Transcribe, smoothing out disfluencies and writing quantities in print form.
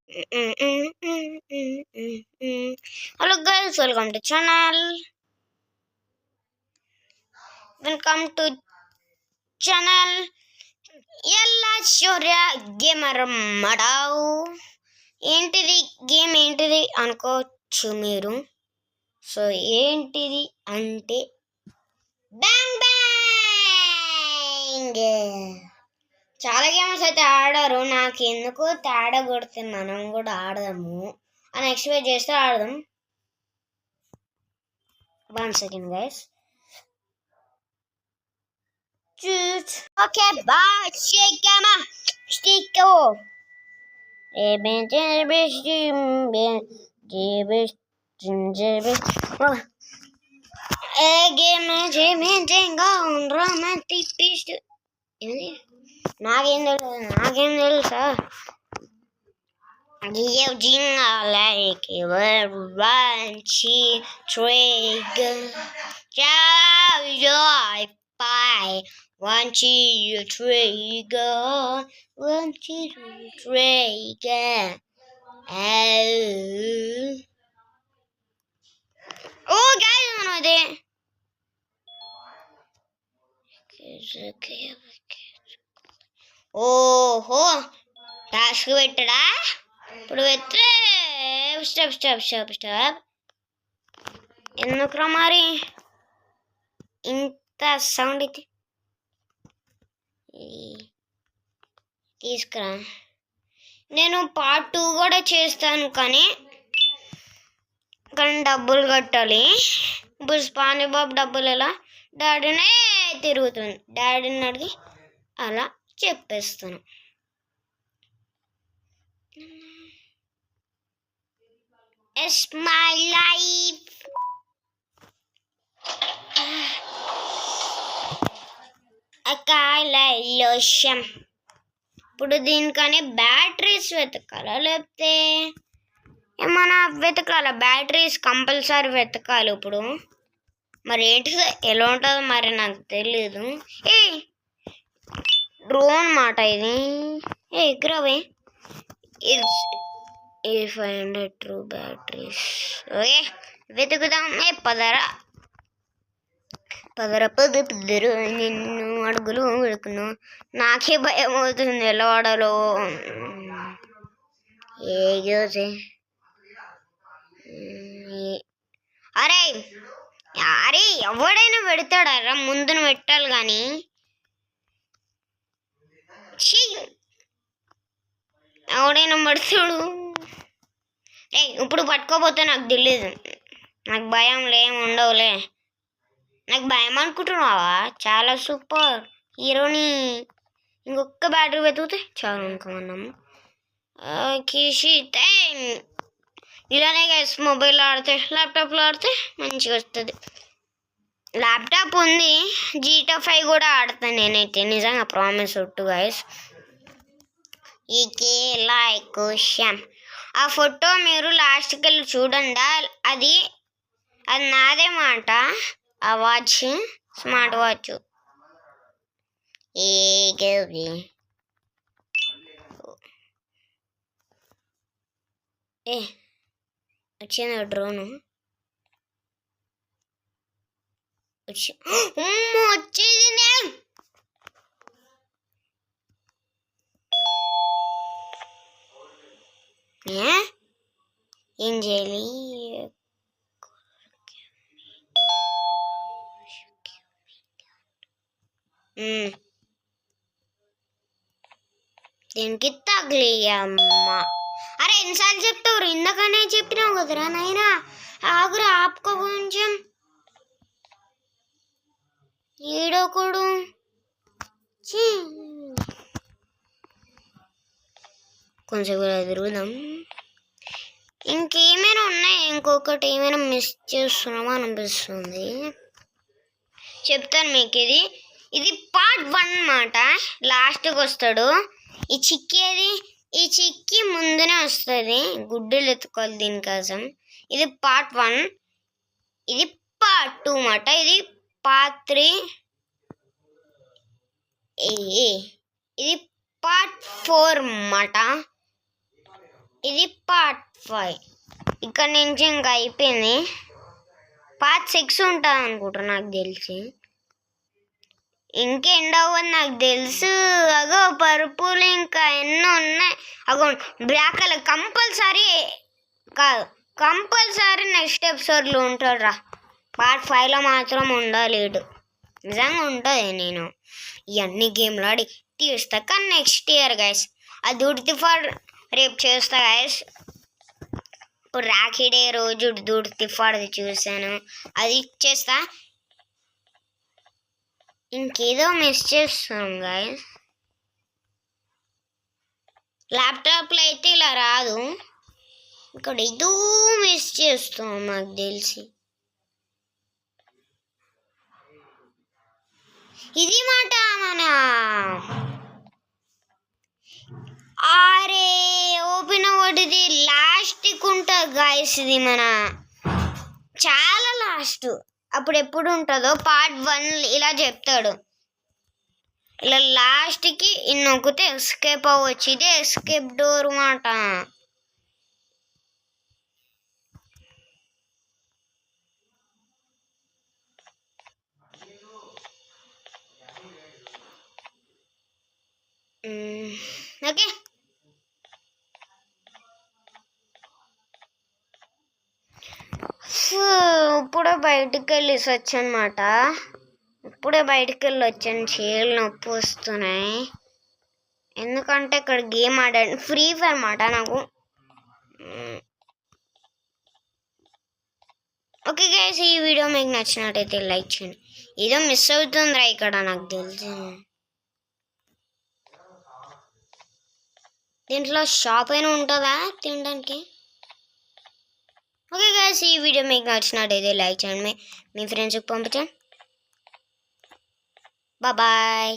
Hello guys, welcome to channel. Welcome to channel. Yalla Shorya Gamer Madao. ఏంటిది game ఏంటిది అనుకోవచ్చు మీరు. So ఏంటిది అంటే బ్యాంగ్ బ్యాంగ్. చాలా గేమ్స్ అయితే ఆడారు. నాకు ఎందుకో తేడా కొడితే మనం కూడా ఆడదాము అని ఎక్స్పెక్ట్ చేస్తే ఆడదాం. 1 second guys. Okay, bye. Shikama. Stiko. నాకేం తెలుసా. Using like 1, 2, 3, go. Joy, 5, 1, 2, 3, go. 1, 2, 3, go. Oh, guys, another. ఓహో టాస్క్ పెట్టడా. ఇప్పుడు పెట్టే స్టెప్ ఎందుకురా మరి ఇంత సౌండ్ అయితే తీసుకురా. నేను పార్ట్ 2 కూడా చేస్తాను కానీ డబ్బులు కట్టాలి. ఇప్పుడు స్పాంజిబాబ్ డబ్బులు ఎలా డాడీనే తిరుగుతుంది. డాడీని అడిగి అలా చెప్పేస్తాను. It's my life. అకాలలోషం. ఇప్పుడు దీనికని బ్యాటరీస్ వెతకాలా లేకపోతే ఏమన్నా వెతకాలా? బ్యాటరీస్ కంపల్సరీ వెతకాలి. ఇప్పుడు మరి ఏంటిదో ఎలా ఉంటుందో మరి నాకు తెలీదు. డ్రోన్ మాట ఇది. ఎగ్రవే. It's 500 true batteries. ఓకే వెతుకుదాం. పదరు నిన్ను అడుగులు వెళుకును. నాకే భయం అవుతుంది ఎలా వాడాలో. అరే ఎవడైనా పెడతాడారా? ముందును పెట్టాలి కానీ ఎవడైనా పడతాడు. ఇప్పుడు పట్టుకోపోతే నాకు తెలియదు. నాకు భయం ఏమి ఉండవులే. నాకు భయం అనుకుంటున్నావా? చాలా సూపర్ హీరోని. ఇంకొక బ్యాటరీ వెతుకుతే చాలా అనుకున్నాము. ఇలానే గైస్ మొబైల్ ఆడితే ల్యాప్టాప్లో ఆడితే మంచిగా వస్తుంది. ల్యాప్టాప్ ఉంది. GTA 5 కూడా ఆడతాను నేనైతే. నిజంగా ప్రామిస్ ఒట్టు గైస్. ఈకే లైక్ శ్యామ్. ఆ ఫోటో మీరు లాస్ట్కి వెళ్ళి చూడండి. అది నాదే మాట. ఆ వాచ్ స్మార్ట్ వాచ్. వచ్చింది డ్రోను. వచ్చేది. ఏం చేయాలి? దీనికి తగిలి అమ్మా. అరే ఎన్నిసార్లు చెప్తావు? ఇందాకనే చెప్పినావు కదరా నాయనా. ఆగురా ఆపుకో కొంచెం. ఈడొకడు కొంచెం తిరుగుదాం. ఇంకేమైనా ఉన్నాయి? ఇంకొకటి ఏమైనా మిస్ చేస్తున్నామా అనిపిస్తుంది. చెప్తాను మీకు. ఇది పార్ట్ 1 మాట. లాస్ట్కి వస్తాడు ఈ చిక్కేది. ఈ చిక్కి ముందునే వస్తుంది. గుడ్డలు ఎత్తుకోవాలి దీనికోసం. ఇది పార్ట్ 1. ఇది పార్ట్ 2 మాట. ఇది పార్ట్ 3. ఇది పార్ట్ 4 మాట. ఇది పార్ట్ 5. ఇక్కడ నుంచి ఇంకా అయిపోయింది. పార్ట్ 6 ఉంటుంది అనుకుంటా నాకు తెలిసి. ఇంకెండ్ అవ్వదు నాకు తెలుసు. అగో పరుపులు ఇంకా ఎన్నో ఉన్నాయి. అగో బ్లాక్ కలర్ కంపల్సరీ నెక్స్ట్ ఎపిసోడ్లో ఉంటాడు రా. పార్ట్ 5లో మాత్రం ఉండలేడు. నిజంగా ఉంటుంది. నేను ఇవన్నీ గేమ్లు ఆడి తీస్తా, కానీ నెక్స్ట్ ఇయర్ గైస్. అది దుడితి ఫర్ రేపు చేస్తా గైస్. ఇప్పుడు రాఖీ డే రోజు దుడితి ఫర్ది చూసాను, అది చేస్తా. ఇంకేదో మిస్ చేస్తాం గైస్. ల్యాప్టాప్లో అయితే ఇలా రాదు. ఇక్కడ ఏదో మిస్ చేస్తాం నాకు తెలిసి. ఇది మాట మన ఆరే ఓపెన్ అవ్వటిది లాస్ట్కి ఉంటుంది గాయస్. ఇది మన చాలా లాస్ట్. అప్పుడు ఎప్పుడు ఉంటుందో పార్ట్ 1 ఇలా చెప్తాడు. ఇలా లాస్ట్కి నొక్కితే ఎస్కేప్ అవ్వచ్చు. ఇదే ఎస్కేప్ డోర్ మాట. ఓకే, ఇప్పుడే బయటికి వెళ్ళేసి వచ్చానమాట. ఇప్పుడే బయటికి వెళ్ళి వచ్చాను. చేతులు నొప్పి వస్తున్నాయి. ఎందుకంటే ఇక్కడ గేమ్ ఆడాను, ఫ్రీ ఫైర్ అన్నమాట నాకు. ఓకే గైస్, ఈ వీడియో మీకు నచ్చినట్టయితే లైక్ చేయండి. ఏదో మిస్ అవుతుందిరా ఇక్కడ నాకు తెలిసి. దీంట్లో షాప్ అయినా ఉంటుందా తినడానికి? ఓకే గైస్, ఈ వీడియో మీకు నచ్చినట్టయితే లైక్ చేయండి, మీ ఫ్రెండ్స్కి పంపించండి. బాయ్.